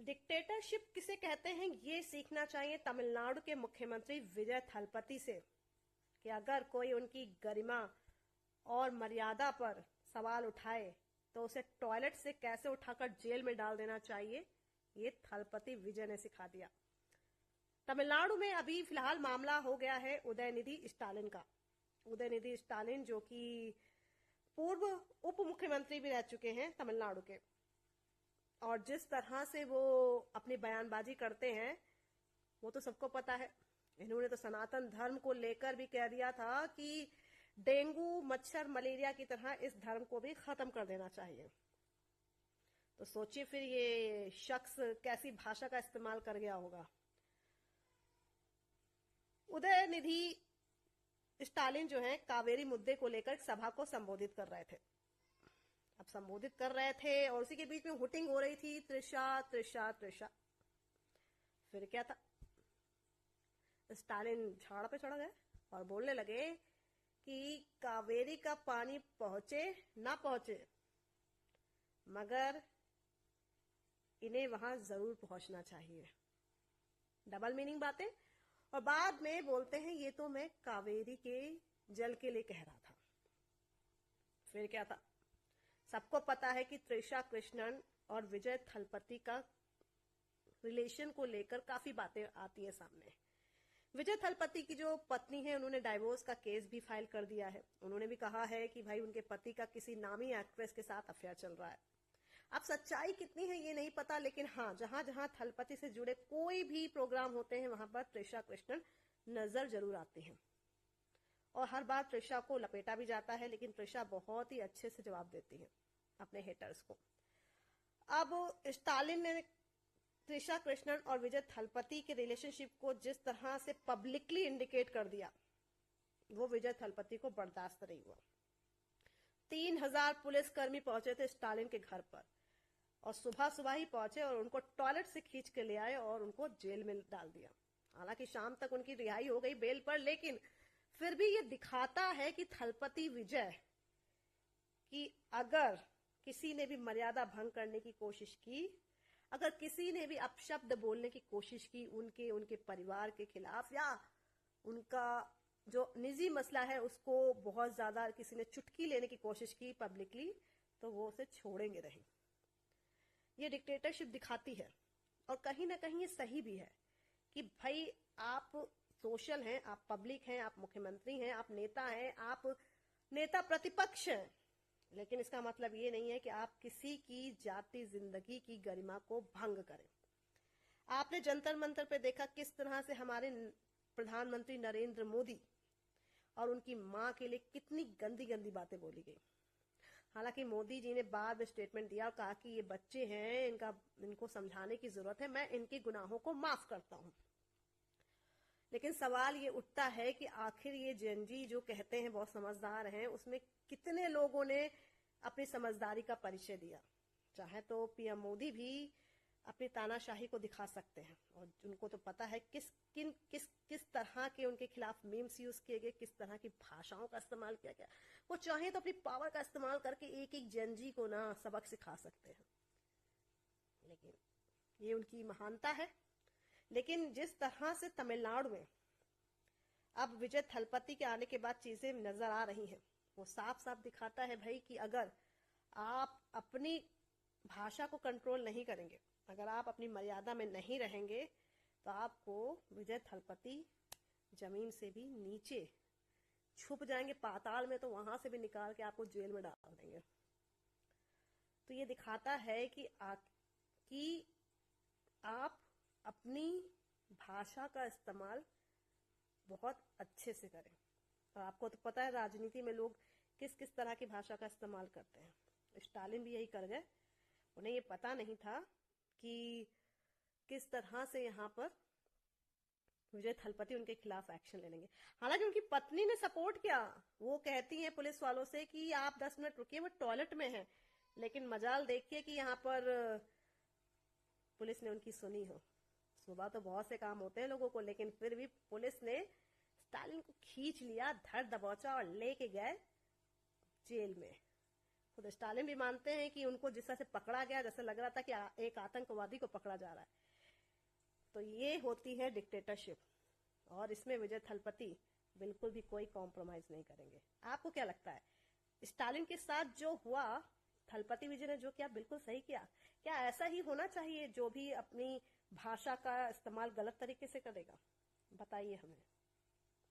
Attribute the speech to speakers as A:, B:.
A: Dictatorship किसे कहते हैं ये सीखना चाहिए तमिलनाडु के मुख्यमंत्री विजय थलपति से, कि अगर कोई उनकी गरिमा और मर्यादा पर सवाल उठाए तो उसे टॉयलेट से कैसे उठाकर जेल में डाल देना चाहिए, ये थलपति विजय ने सिखा दिया। तमिलनाडु में अभी फिलहाल मामला हो गया है उदयनिधि स्टालिन का। उदयनिधि स्टालिन जो कि पूर्व उप मुख्यमंत्री भी रह चुके हैं तमिलनाडु के, और जिस तरह से वो अपनी बयानबाजी करते हैं वो तो सबको पता है। इन्होंने तो सनातन धर्म को लेकर भी कह दिया था कि डेंगू, मच्छर, मलेरिया की तरह इस धर्म को भी खत्म कर देना चाहिए। तो सोचिए फिर ये शख्स कैसी भाषा का इस्तेमाल कर गया होगा। उदयनिधि स्टालिन जो है कावेरी मुद्दे को लेकर सभा को संबोधित कर रहे थे। अब संबोधित कर रहे थे और उसी के बीच में हुटिंग हो रही थी, त्रिशा त्रिशा त्रिशा। फिर क्या था, स्टालिन झाड़ पे चढ़ गए और बोलने लगे कि कावेरी का पानी पहुंचे ना पहुंचे, मगर इन्हें वहां जरूर पहुंचना चाहिए। डबल मीनिंग बातें। और बाद में बोलते हैं ये तो मैं कावेरी के जल के लिए कह रहा था। फिर क्या था, सबको पता है कि त्रिशा कृष्णन और विजय थलपति का रिलेशन को लेकर काफी बातें आती है सामने। विजय थलपति की जो पत्नी है उन्होंने डाइवोर्स का केस भी फाइल कर दिया है। उन्होंने भी कहा है कि भाई उनके पति का किसी नामी एक्ट्रेस के साथ अफेयर चल रहा है। अब सच्चाई कितनी है ये नहीं पता, लेकिन हाँ, जहां जहां थलपति से जुड़े कोई भी प्रोग्राम होते हैं वहां पर त्रिशा कृष्णन नजर जरूर आती हैं और हर बार त्रिशा को लपेटा भी जाता है, लेकिन त्रिशा बहुत ही अच्छे से जवाब देती है अपने हेटर्स को। अब स्टालिन ने त्रिशा कृष्णन और विजय थलपति के रिलेशनशिप को जिस तरह से पब्लिकली इंडिकेट कर दिया वो विजय थलपति को बर्दाश्त नहीं हुआ। 3000 पुलिसकर्मी पहुंचे थे स्टालिन के घर पर और सुबह सुबह ही पहुंचे और उनको टॉयलेट से खींच के ले आए और उनको जेल में डाल दिया। हालांकि शाम तक उनकी रिहाई हो गई बेल पर, लेकिन फिर भी ये दिखाता है कि थलपति विजय कि अगर किसी ने भी मर्यादा भंग करने की कोशिश की, अगर किसी ने भी अपशब्द बोलने की कोशिश की उनके परिवार के खिलाफ, या उनका जो निजी मसला है उसको बहुत ज्यादा किसी ने चुटकी लेने की कोशिश की पब्लिकली, तो वो उसे छोड़ेंगे नहीं। ये डिक्टेटरशिप दिखाती है और कहीं ना कहीं ये सही भी है कि भाई आप सोशल हैं, आप पब्लिक हैं, आप मुख्यमंत्री हैं, आप नेता हैं, आप नेता प्रतिपक्ष हैं, लेकिन इसका मतलब ये नहीं है कि आप किसी की जाति जिंदगी की गरिमा को भंग करें। आपने जंतर मंतर पे देखा किस तरह से हमारे प्रधानमंत्री नरेंद्र मोदी और उनकी मां के लिए कितनी गंदी गंदी बातें बोली गई। हालांकि मोदी जी ने बाद में स्टेटमेंट दिया और कहा कि ये बच्चे हैं, इनको समझाने की जरूरत है, मैं इनके गुनाहों को माफ करता हूं। लेकिन सवाल ये उठता है कि आखिर ये जेनजी जो कहते हैं बहुत समझदार हैं, उसमें कितने लोगों ने अपनी समझदारी का परिचय दिया। चाहे तो पीएम मोदी भी अपनी तानाशाही को दिखा सकते हैं और उनको तो पता है किस तरह के उनके खिलाफ मीम्स यूज किए गए, किस तरह की भाषाओं का इस्तेमाल किया गया। वो चाहे तो अपनी पावर का इस्तेमाल करके एक एक जेनजी को ना सबक सिखा सकते हैं, लेकिन ये उनकी महानता है। लेकिन जिस तरह से तमिलनाडु में अब विजय थलपति के आने के बाद चीजें नजर आ रही हैं, वो साफ साफ दिखाता है भाई कि अगर आप अपनी भाषा को कंट्रोल नहीं करेंगे, अगर आप अपनी मर्यादा में नहीं रहेंगे, तो आपको विजय थलपति जमीन से भी नीचे छुप जाएंगे पाताल में, तो वहां से भी निकाल के आपको जेल में डाल देंगे। तो ये दिखाता है कि आप अपनी भाषा का इस्तेमाल बहुत अच्छे से करें। और आपको तो पता है राजनीति में लोग किस किस तरह की भाषा का इस्तेमाल करते हैं। स्टालिन भी यही कर गए। उन्हें ये पता नहीं था कि किस तरह से यहाँ पर विजय थलपति उनके खिलाफ एक्शन ले लेंगे। हालांकि उनकी पत्नी ने सपोर्ट किया। वो कहती है पुलिस वालों से कि आप 10 मिनट रुकिए, वो टॉयलेट में है। लेकिन मजाल देखिए कि यहाँ पर पुलिस ने उनकी सुनी हो। सुबह तो बहुत से काम होते हैं लोगों को, लेकिन फिर भी पुलिस ने स्टालिन को खींच लिया, धर दबोचा और लेके गए जेल में। खुद स्टालिन भी मानते हैं कि उनको जिस तरह से पकड़ा गया, जैसे लग रहा था कि एक आतंकवादी को पकड़ा जा रहा है। तो ये होती है डिक्टेटरशिप, और इसमें विजय थलपति बिल्कुल भी कोई कॉम्प्रोमाइज नहीं करेंगे। आपको क्या लगता है, स्टालिन के साथ जो हुआ, थलपति विजय ने जो किया बिल्कुल सही किया? क्या ऐसा ही होना चाहिए जो भी अपनी भाषा का इस्तेमाल गलत तरीके से करेगा? बताइए हमें।